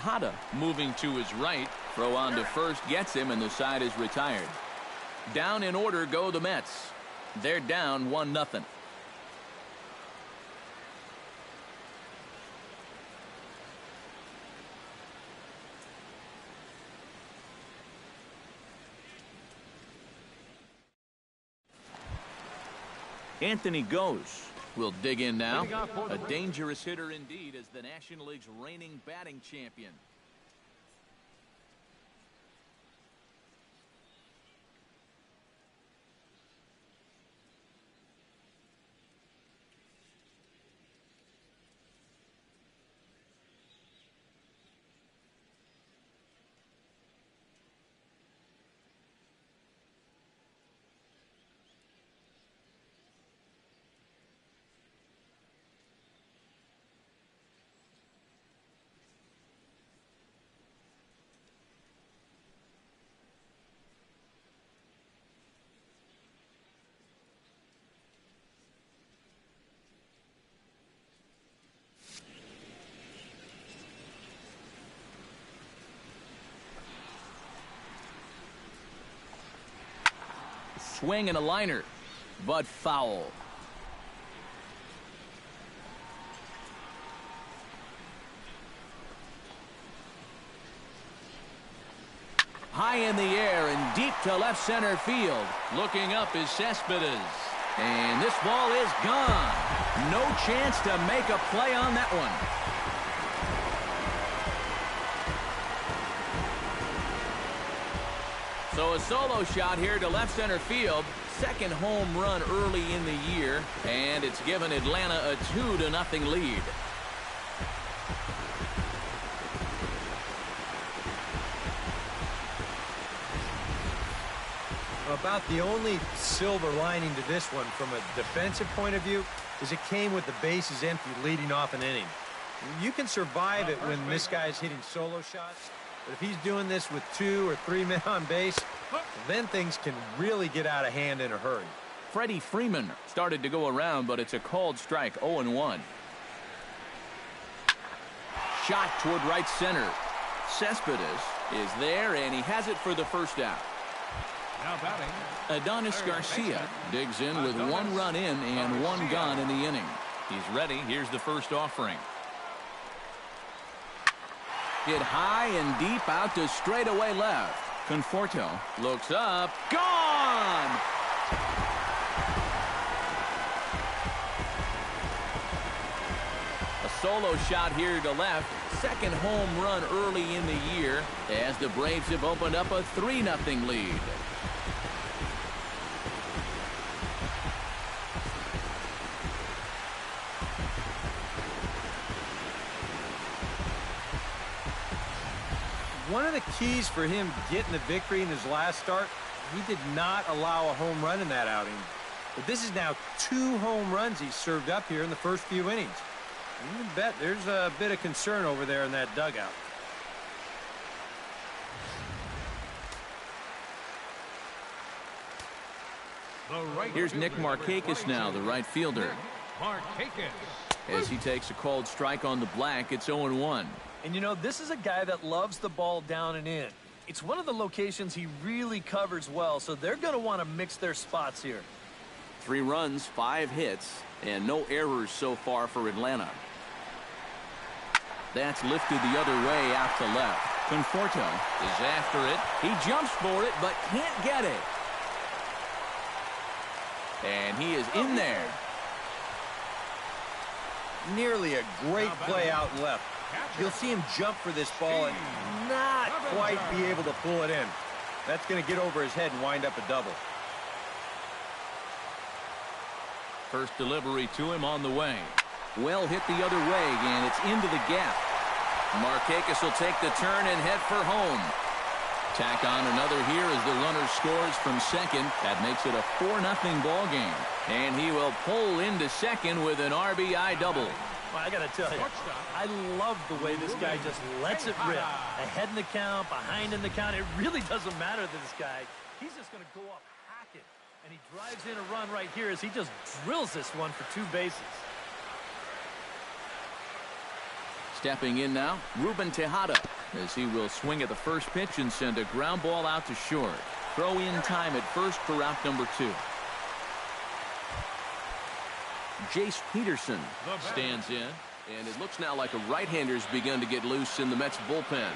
Tejada moving to his right. Throw on to first gets him, and the side is retired. Down in order go the Mets. They're down 1-0. Anthony goes. We'll dig in now. A dangerous hitter indeed as the National League's reigning batting champion. Swing and a liner, but foul. High in the air and deep to left center field. Looking up is Cespedes. And this ball is gone. No chance to make a play on that one. So a solo shot here to left center field. Second home run early in the year, and it's given Atlanta a 2-0 lead. About the only silver lining to this one from a defensive point of view is it came with the bases empty leading off an inning. You can survive it when this guy's hitting solo shots. But if he's doing this with 2 or 3 men on base, then things can really get out of hand in a hurry. Freddie Freeman started to go around, but it's a called strike, 0-1. Shot toward right center. Cespedes is there, and he has it for the first out. Now batting, Adonis Garcia digs in with 1 run in and 1 gone in the inning. He's ready. Here's the first offering. Hit high and deep out to straightaway left. Conforto looks up. Gone! A solo shot here to left. Second home run early in the year as the Braves have opened up a 3-0 lead. One of the keys for him getting the victory in his last start, he did not allow a home run in that outing. But this is now 2 home runs he's served up here in the first few innings. You can bet there's a bit of concern over there in that dugout. Here's Nick Markakis now, the right fielder. As he takes a called strike on the black, it's 0-1. And you know, this is a guy that loves the ball down and in. It's one of the locations he really covers well, so they're going to want to mix their spots here. 3 runs, 5 hits, and no errors so far for Atlanta. That's lifted the other way out to left. Conforto is after it. He jumps for it, but can't get it. And he is in there. Nearly a great play out left. You'll see him jump for this ball and not quite be able to pull it in. That's going to get over his head and wind up a double. First delivery to him on the way. Well hit the other way, and it's into the gap. Markakis will take the turn and head for home. Tack on another here as the runner scores from second. That makes it a 4-0 ball game. And he will pull into second with an RBI double. Well, I got to tell you, I love the way this guy just lets it rip. Ahead in the count, behind in the count. It really doesn't matter to this guy. He's just going to go up hacking. And he drives in a run right here as he just drills this one for 2 bases. Stepping in now, Ruben Tejada, as he will swing at the first pitch and send a ground ball out to short. Throw in time at first for out number 2. Jace Peterson stands in, and it looks now like a right-hander's begun to get loose in the Mets bullpen.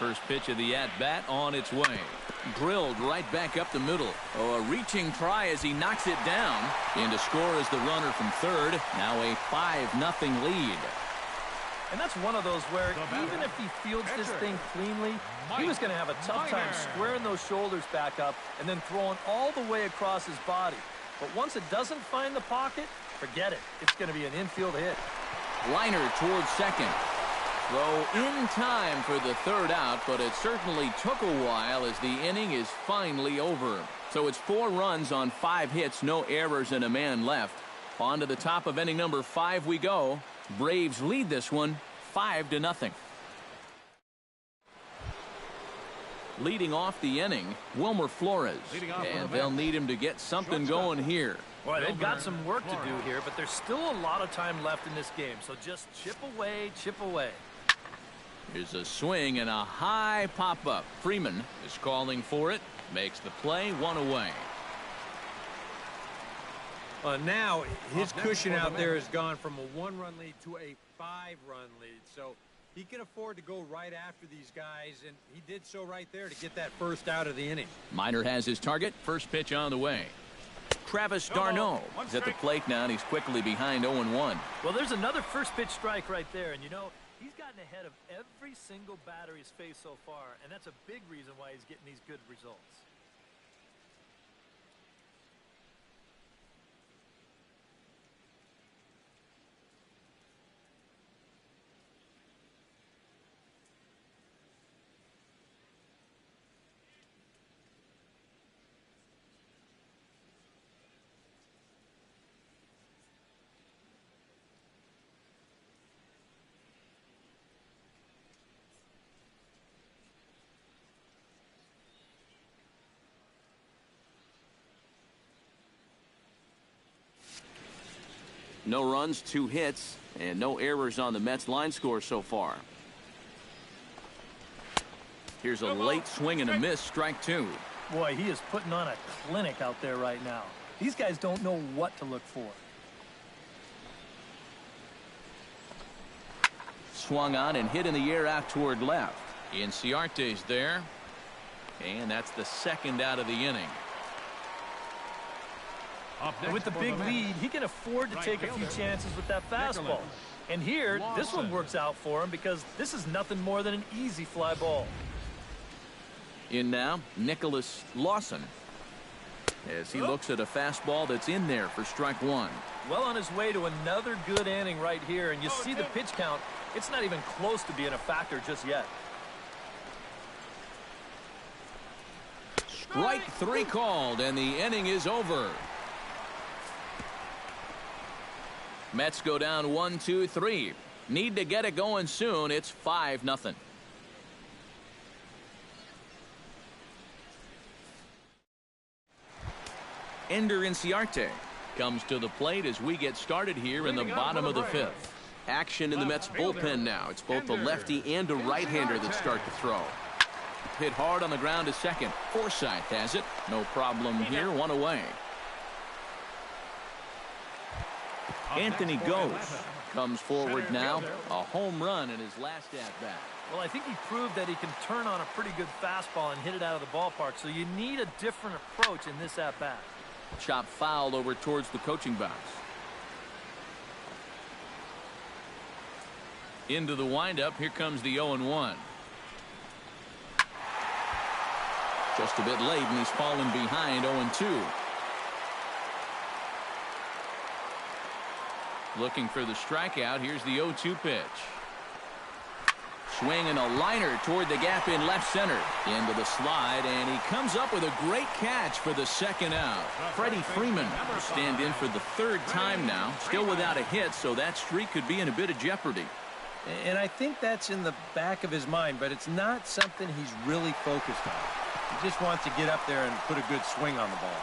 First pitch of the at-bat on its way. Drilled right back up the middle. Oh, a reaching try as he knocks it down. And to score is the runner from third. Now a 5-0 lead. And that's one of those where even if he fields this thing cleanly, he was going to have a tough time squaring those shoulders back up and then throwing all the way across his body. But once it doesn't find the pocket, forget it. It's going to be an infield hit. Liner towards second. Throw in time for the third out, but it certainly took a while as the inning is finally over. So it's 4 runs on 5 hits, no errors, and a man left. On to the top of inning number 5 we go. Braves lead this one 5-0. Leading off the inning, Wilmer Flores. And they'll need him to get something going here. Boy, they've got some work to do here, but there's still a lot of time left in this game. So just chip away, chip away. Here's a swing and a high pop-up. Freeman is calling for it. Makes the play, 1 away. Now, his cushion out there has gone from a 1-run lead to a 5-run lead. So he can afford to go right after these guys, and he did so right there to get that first out of the inning. Miner has his target. First pitch on the way. Travis d'Arnaud is at the plate now, and he's quickly behind 0-1. Well, there's another first pitch strike right there, and you know, he's gotten ahead of every single batter he's faced so far, and that's a big reason why he's getting these good results. No runs, 2 hits, and no errors on the Mets line score so far. Here's a late swing and a miss, strike 2. Boy, he is putting on a clinic out there right now. These guys don't know what to look for. Swung on and hit in the air out toward left. Inciarte's there, and that's the second out of the inning. And with the big lead, he can afford to take a few chances with that fastball. And here, this one works out for him because this is nothing more than an easy fly ball. In now, Nicholas Lawson, as he looks at a fastball that's in there for strike 1. Well on his way to another good inning right here, and you see the pitch count. It's not even close to being a factor just yet. Strike 3 called, and the inning is over. Mets go down 1-2-3. Need to get it going soon. It's 5-0. Ender Inciarte comes to the plate as we get started here in the bottom of the 5th. Action in the Mets bullpen now. It's both a lefty and a right-hander that start to throw. Hit hard on the ground to second. Forsythe has it. No problem here. 1 away. Anthony Goes comes forward now. A home run in his last at-bat. Well, I think he proved that he can turn on a pretty good fastball and hit it out of the ballpark, so you need a different approach in this at-bat. Chop fouled over towards the coaching box. Into the windup. Here comes the 0-1. Just a bit late, and he's fallen behind 0-2. Looking for the strikeout. Here's the 0-2 pitch. Swing and a liner toward the gap in left center. Into the slide, and he comes up with a great catch for the second out. Freddie Freeman will stand in for the 3rd time now. Still without a hit, so that streak could be in a bit of jeopardy. And I think that's in the back of his mind, but it's not something he's really focused on. He just wants to get up there and put a good swing on the ball.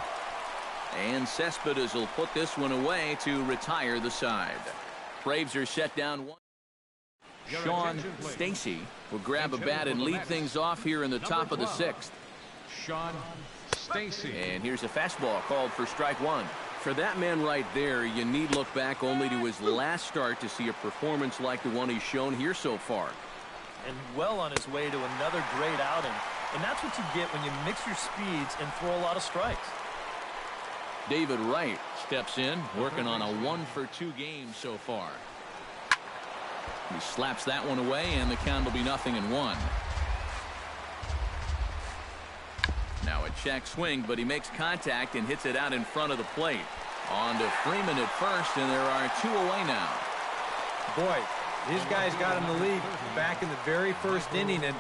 And Cespedes will put this one away to retire the side. Braves are set down 1. Sean Stacy will grab a bat and lead things off here in the top of the 6th. Sean Stacy. And here's a fastball called for strike 1. For that man right there, you need look back only to his last start to see a performance like the one he's shown here so far. And well on his way to another great outing. And that's what you get when you mix your speeds and throw a lot of strikes. David Wright steps in, working on a 1-for-2 game so far. He slaps that one away, and the count will be 0-1. Now a check swing, but he makes contact and hits it out in front of the plate. On to Freeman at first, and there are 2 away now. Boy, these guys got him the lead back in the very first inning, and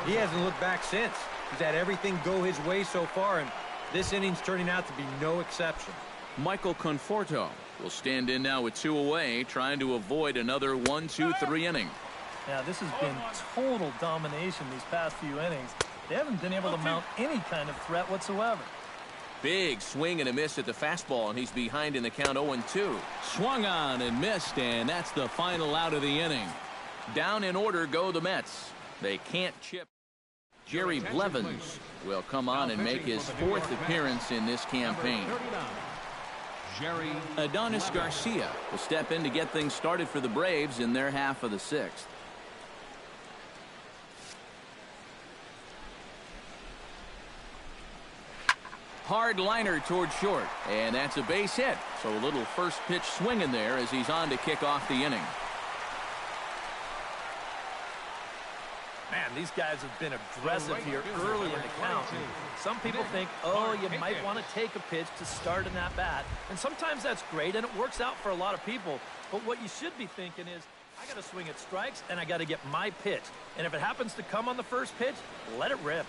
he hasn't looked back since. He's had everything go his way so far, and this inning's turning out to be no exception. Michael Conforto will stand in now with 2 away, trying to avoid another 1-2-3 inning. Now, this has been total domination these past few innings. They haven't been able to mount any kind of threat whatsoever. Big swing and a miss at the fastball, and he's behind in the count 0-2. Swung on and missed, and that's the final out of the inning. Down in order go the Mets. They can't chip. Jerry Blevins will come on and make his 4th appearance in this campaign. Adonis Garcia will step in to get things started for the Braves in their half of the 6th. Hard liner toward short, and that's a base hit. So a little first pitch swing in there as he's on to kick off the inning. Man, these guys have been aggressive here early in the count. Some people think, oh, you might want to take a pitch to start an at-bat. And sometimes that's great, and it works out for a lot of people. But what you should be thinking is, I got to swing at strikes, and I got to get my pitch. And if it happens to come on the first pitch, let it rip.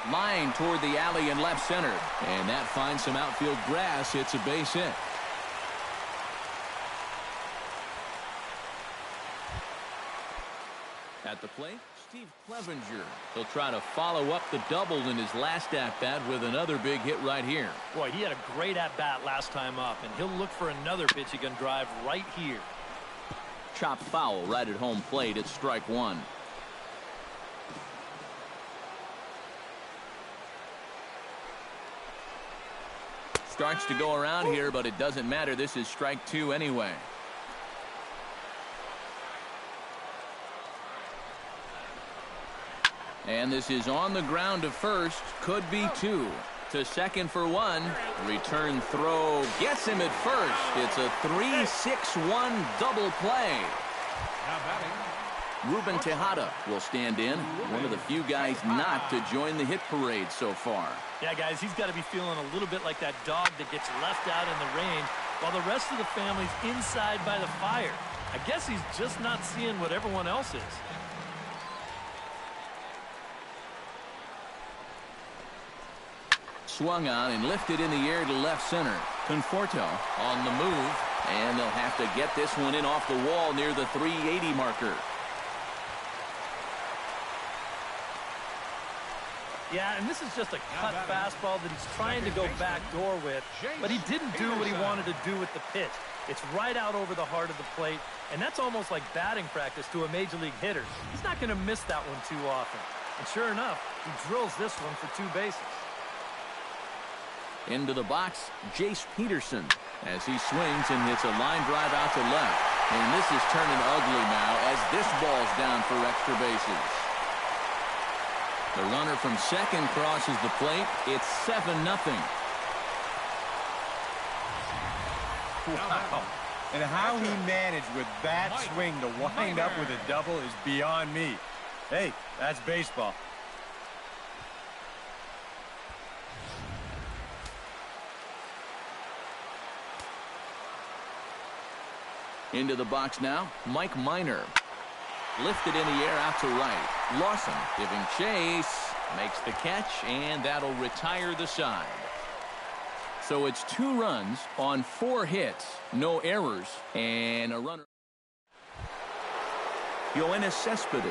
Line toward the alley in left center, and that finds some outfield grass. It's a base hit. At the plate, Steve Clevenger. He'll try to follow up the double in his last at-bat with another big hit right here. Boy, he had a great at-bat last time up, and he'll look for another pitch he can drive right here. Chopped foul right at home plate. It's strike 1. Starts to go around here, but it doesn't matter. This is strike 2 anyway. And this is on the ground to first. Could be 2. To second for 1. Return throw gets him at first. It's a 3-6-1 double play. Now batting, Ruben Tejada will stand in. One of the few guys not to join the hit parade so far. Yeah, guys, he's got to be feeling a little bit like that dog that gets left out in the rain while the rest of the family's inside by the fire. I guess he's just not seeing what everyone else is. Swung on and lifted in the air to left center. Conforto on the move, and they'll have to get this one in off the wall near the 380 marker. Yeah, and this is just a cut fastball that he's trying to go backdoor with, but he didn't do what he wanted to do with the pitch. It's right out over the heart of the plate, and that's almost like batting practice to a major league hitter. He's not going to miss that one too often. And sure enough, he drills this one for 2 bases. Into the box, Jace Peterson, as he swings and hits a line drive out to left. And this is turning ugly now as this ball's down for extra bases. The runner from second crosses the plate. It's 7-0. Wow. And how he managed with that swing to wind up with a double is beyond me. Hey, that's baseball. Into the box now, Mike Minor. Lifted in the air out to right. Lawson giving chase. Makes the catch, and that'll retire the side. So it's 2 runs on 4 hits. No errors, and a runner. Yoenis Cespedes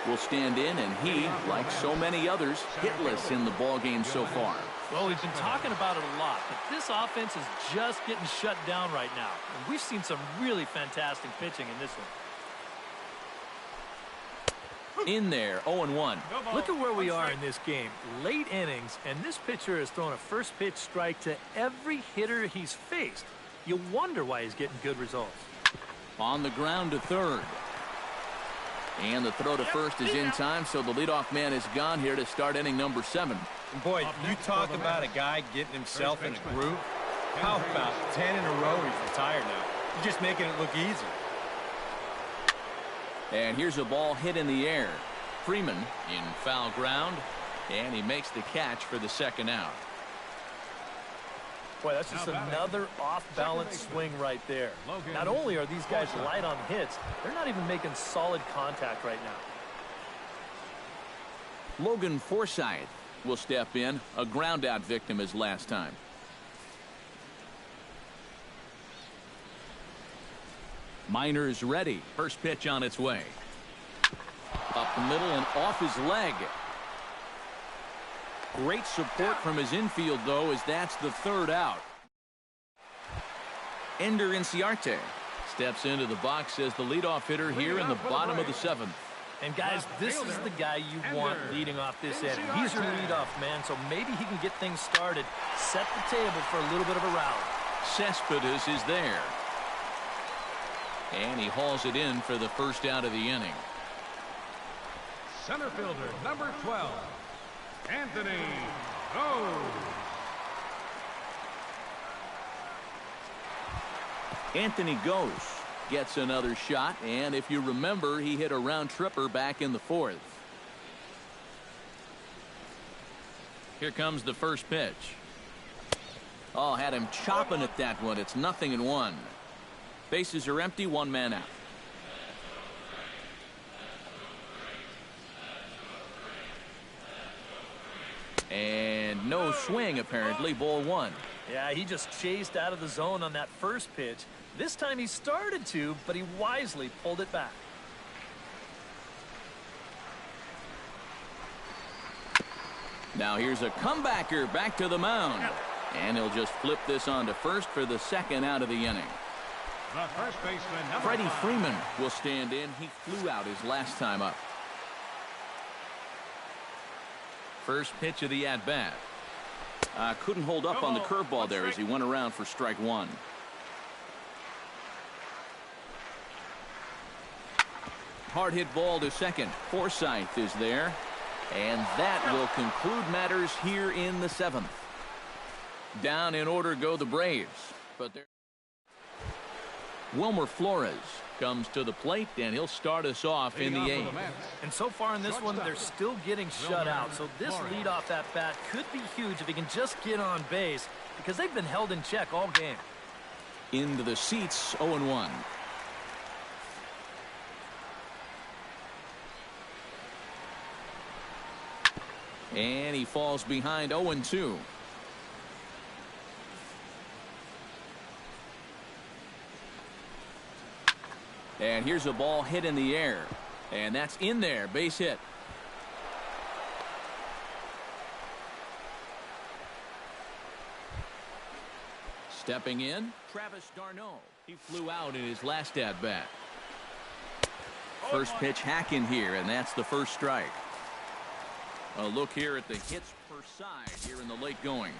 will stand in, and he, like so many others, hitless in the ballgame so far. Well, we've been talking about it a lot, but this offense is just getting shut down right now. And we've seen some really fantastic pitching in this one. In there, 0-1. Look at where we are in this game. Late innings, and this pitcher has thrown a first pitch strike to every hitter he's faced. You wonder why he's getting good results. On the ground to third. And the throw to first is in time, so the leadoff man is gone here to start inning number 7. Boy, you talk about a guy getting himself in a groove. How about 10 in a row he's retired now? You're just making it look easy. And here's a ball hit in the air. Freeman in foul ground, and he makes the catch for the second out. Boy, that's just another off-balance swing right there. Not only are these guys light on hits, they're not even making solid contact right now. Logan Forsythe will step in, a ground-out victim as last time. Miners ready. First pitch on its way. Up the middle and off his leg. Great support from his infield, though, as that's the third out. Ender Inciarte steps into the box as the leadoff hitter here in the bottom of the 7th. And, guys, this is the guy you want leading off this inning. He's your leadoff man, so maybe he can get things started, set the table for a little bit of a rally. Cespedes is there. And he hauls it in for the first out of the inning. Center fielder, number 12, Anthony Rose. Anthony Goes gets another shot, and if you remember, he hit a round tripper back in the 4th. Here comes the first pitch. Oh, had him chopping at that one. It's 0-1. Bases are empty, one man out. And no swing, apparently. Ball 1. Yeah, he just chased out of the zone on that first pitch. This time he started to, but he wisely pulled it back. Now here's a comebacker back to the mound. And he'll just flip this on to first for the second out of the inning. The first baseman, number Freddie 5. Freeman will stand in. He flew out his last time up. First pitch of the at-bat. Couldn't hold up on the curveball there as he went around for strike 1. Hard hit ball to second. Forsythe is there. And that will conclude matters here in the 7th. Down in order go the Braves. But they're Wilmer Flores comes to the plate, and he'll start us off in the 8th. And so far in this one, they're still getting shut out. So this leadoff at bat could be huge if he can just get on base, because they've been held in check all game. Into the seats, 0-1. And he falls behind 0-2. And here's a ball hit in the air. And that's in there. Base hit. Stepping in, Travis d'Arnaud. He flew out in his last at-bat. First pitch hack in here, and that's the first strike. A look here at the hits per side here in the late going.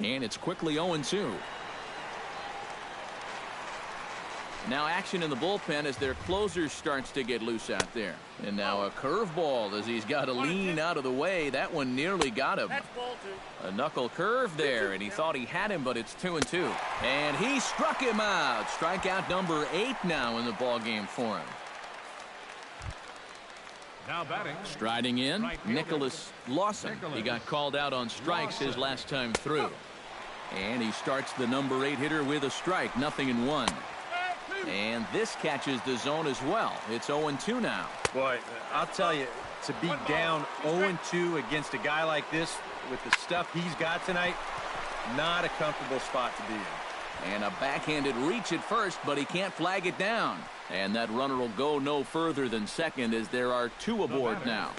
And it's quickly 0-2. Now action in the bullpen as their closer starts to get loose out there. And now a curveball as he's got to lean out of the way. That one nearly got him. A knuckle curve there, and he thought he had him, but it's 2-2. And he struck him out. Strikeout number 8 now in the ball game for him. Now batting. Striding in, Nicholas Lawson. He got called out on strikes his last time through. And he starts the number 8 hitter with a strike, 0-1. And this catches the zone as well. It's 0-2 now. Boy, I'll tell you, to be down 0-2 against a guy like this with the stuff he's got tonight, not a comfortable spot to be in. And a backhanded reach at first, but he can't flag it down. And that runner will go no further than second as there are 2 aboard now.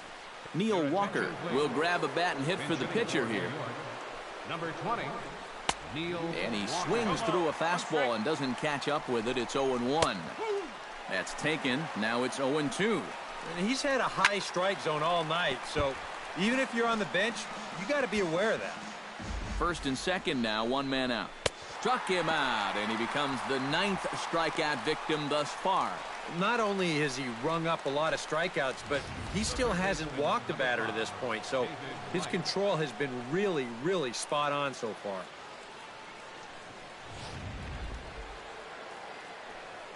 Neil Walker will grab a bat and hit for the pitcher here. Number 20. And he swings through a fastball and doesn't catch up with it. It's 0-1. That's taken. Now it's 0-2. And he's had a high strike zone all night, so even if you're on the bench, you got to be aware of that. First and second now, 1 man out. Struck him out, and he becomes the 9th strikeout victim thus far. Not only has he rung up a lot of strikeouts, but he still hasn't walked a batter to this point, so his control has been really, really spot on so far.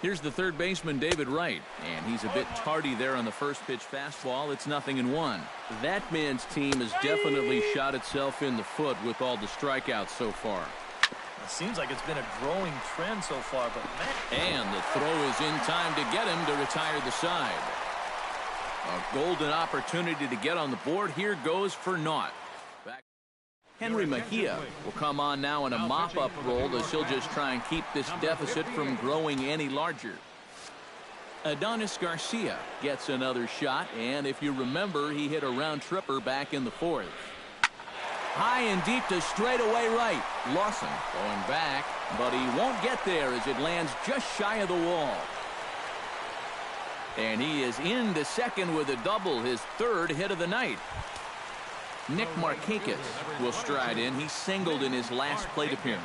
Here's the third baseman, David Wright, and he's a bit tardy there on the first pitch fastball. It's 0-1. That man's team has definitely shot itself in the foot with all the strikeouts so far. It seems like it's been a growing trend so far, but man. And the throw is in time to get him to retire the side. A golden opportunity to get on the board. Here goes for naught. Henry Mejia will come on now in a mop-up role as he'll just try and keep this deficit from growing any larger. Adonis Garcia gets another shot, and if you remember, he hit a round tripper back in the 4th. High and deep to straightaway right. Lawson going back, but he won't get there as it lands just shy of the wall. And he is into second with a double, his 3rd hit of the night. Nick Markakis will stride in. He singled in his last plate appearance.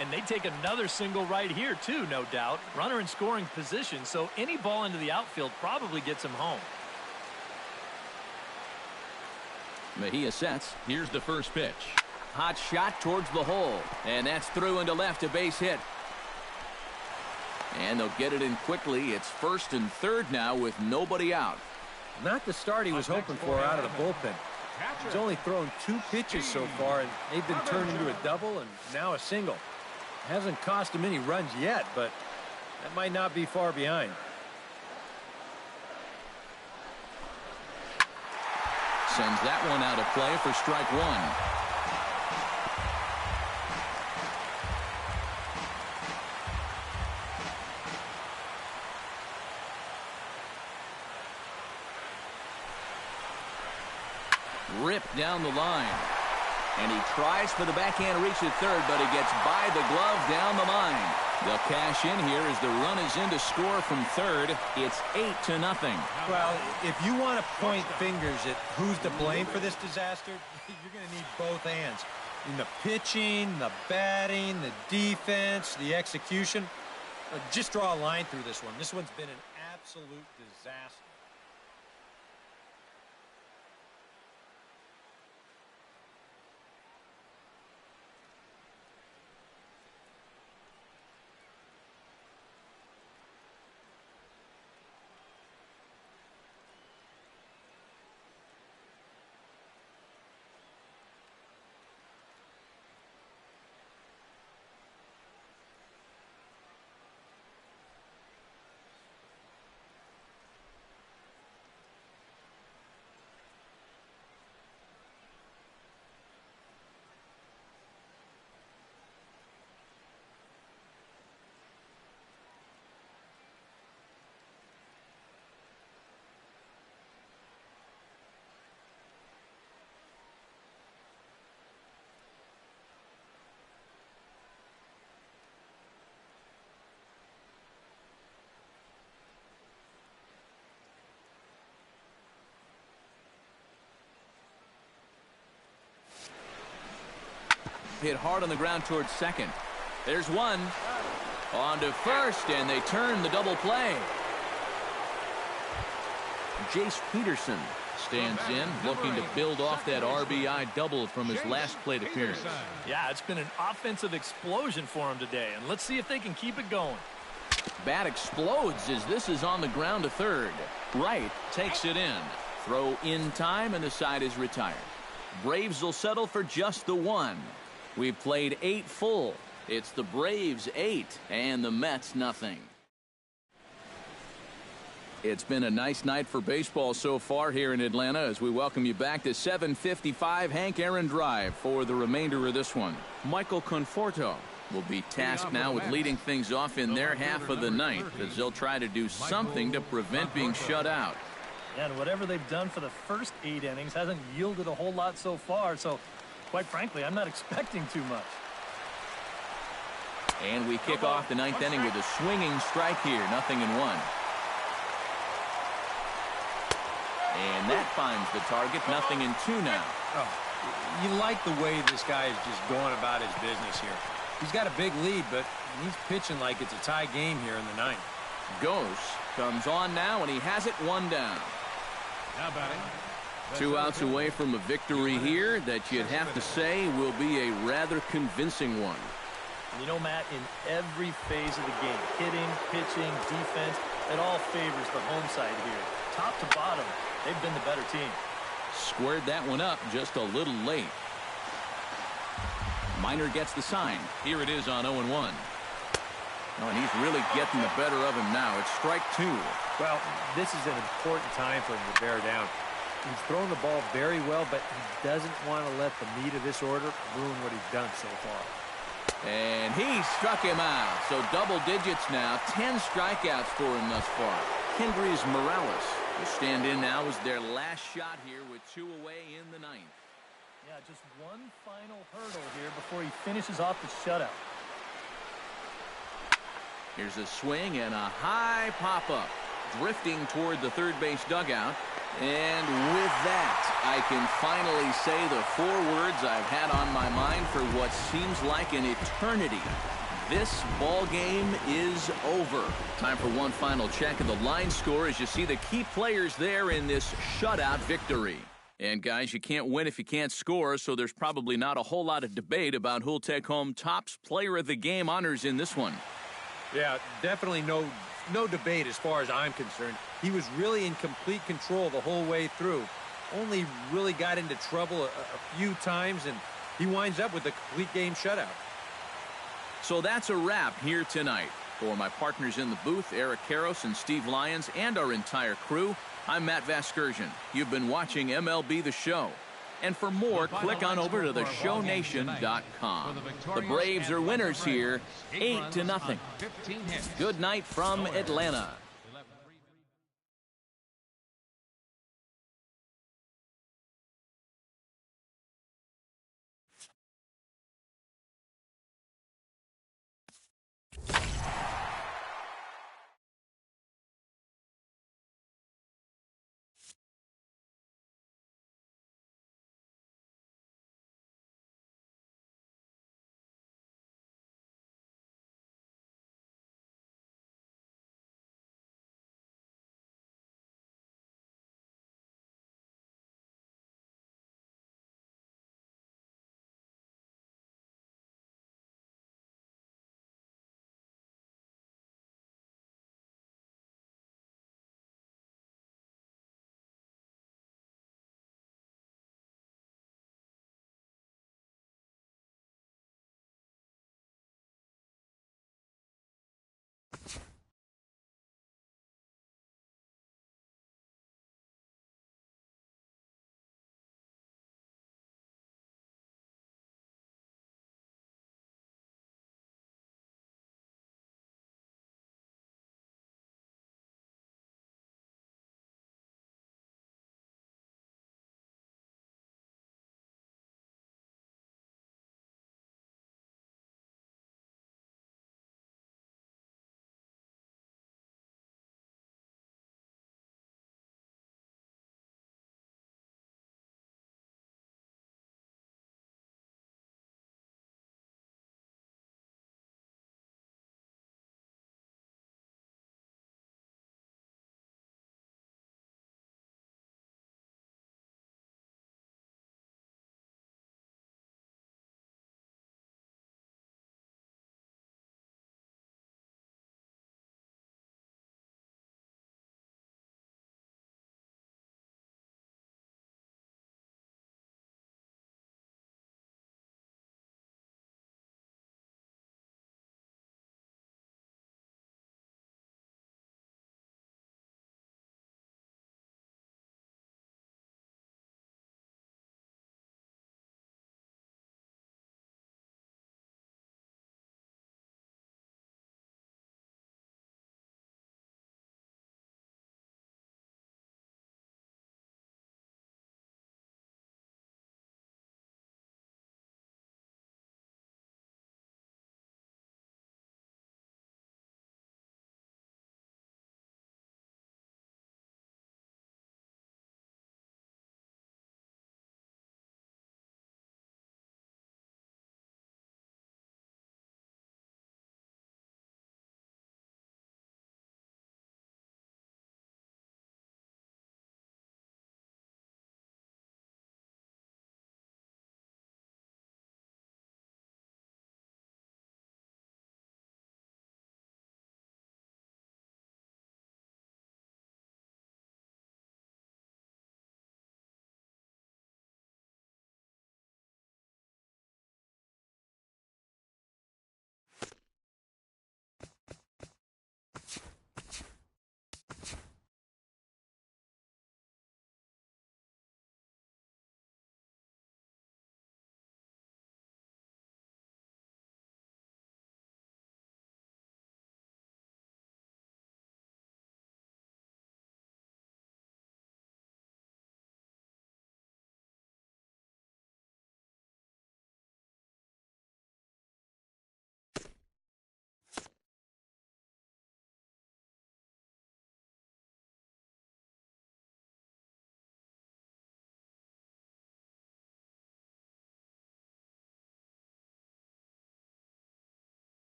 And they take another single right here, too, no doubt. Runner in scoring position, so any ball into the outfield probably gets him home. Mejia sets. Here's the first pitch. Hot shot towards the hole. And that's through into left, a base hit. And they'll get it in quickly. It's 1st and 3rd now with nobody out. Not the start he was hoping for out of the bullpen. He's only thrown 2 pitches so far, and they've been turned into a double and now a single. Hasn't cost him any runs yet, but that might not be far behind. Sends that one out of play for strike 1. Ripped down the line. And he tries for the backhand reach at 3rd, but he gets by the glove down the line. They'll cash in here as the run is in to score from 3rd. It's 8-0. Well, if you want to point fingers at who's to blame for this disaster, you're going to need both hands. In the pitching, the batting, the defense, the execution. Just draw a line through this one. This one's been an absolute disaster. hit hard on the ground towards second. There's one. On to first, and they turn the double play. Jace Peterson stands in, looking to build off that RBI double from his last plate appearance. Yeah, it's been an offensive explosion for him today, and let's see if they can keep it going. Bat explodes as this is on the ground to third. Wright takes it in. Throw in time, and the side is retired. Braves will settle for just the one. We've played 8 full. It's the Braves 8 and the Mets nothing. It's been a nice night for baseball so far here in Atlanta as we welcome you back to 7:55 Hank Aaron Drive for the remainder of this one. Michael Conforto will be tasked now with leading things off in their half of the ninth as they'll try to do something to prevent being shut out. And whatever they've done for the first 8 innings hasn't yielded a whole lot so far, so quite frankly, I'm not expecting too much. And we kick off the 9th inning with a swinging strike here, 0-1. And that finds the target, 0-2 now. Oh, you like the way this guy is just going about his business here. He's got a big lead, but he's pitching like it's a tie game here in the 9th. Gose comes on now, and he has it 1 down. Now batting. 2 outs away from a victory here that you'd have to say will be a rather convincing one. And you know, Matt, in every phase of the game, hitting, pitching, defense, it all favors the home side here. Top to bottom, they've been the better team. Squared that one up just a little late. Minor gets the sign. Here it is on 0-1. Oh, and he's really getting the better of him now. It's strike 2. Well, this is an important time for him to bear down. He's thrown the ball very well, but he doesn't want to let the meat of this order ruin what he's done so far. And he struck him out. So double digits now. 10 strikeouts for him thus far. Kendrys Morales will stand in now as their last shot here with 2 away in the 9th. Yeah, just one final hurdle here before he finishes off the shutout. Here's a swing and a high pop-up. Drifting toward the third base dugout. And with that, I can finally say the 4 words I've had on my mind for what seems like an eternity. This ball game is over. Time for one final check of the line score as you see the key players there in this shutout victory. And guys, you can't win if you can't score, so there's probably not a whole lot of debate about who'll take home Topps Player of the Game honors in this one. Yeah, definitely no debate as far as I'm concerned. He was really in complete control the whole way through. Only really got into trouble a few times, and he winds up with a complete game shutout. So that's a wrap here tonight. For my partners in the booth, Eric Karros and Steve Lyons, and our entire crew, I'm Matt Vasgersian. You've been watching MLB The Show. And for more, click on over to theshownation.com. The Braves are winners here, 8-0. Good night from Atlanta.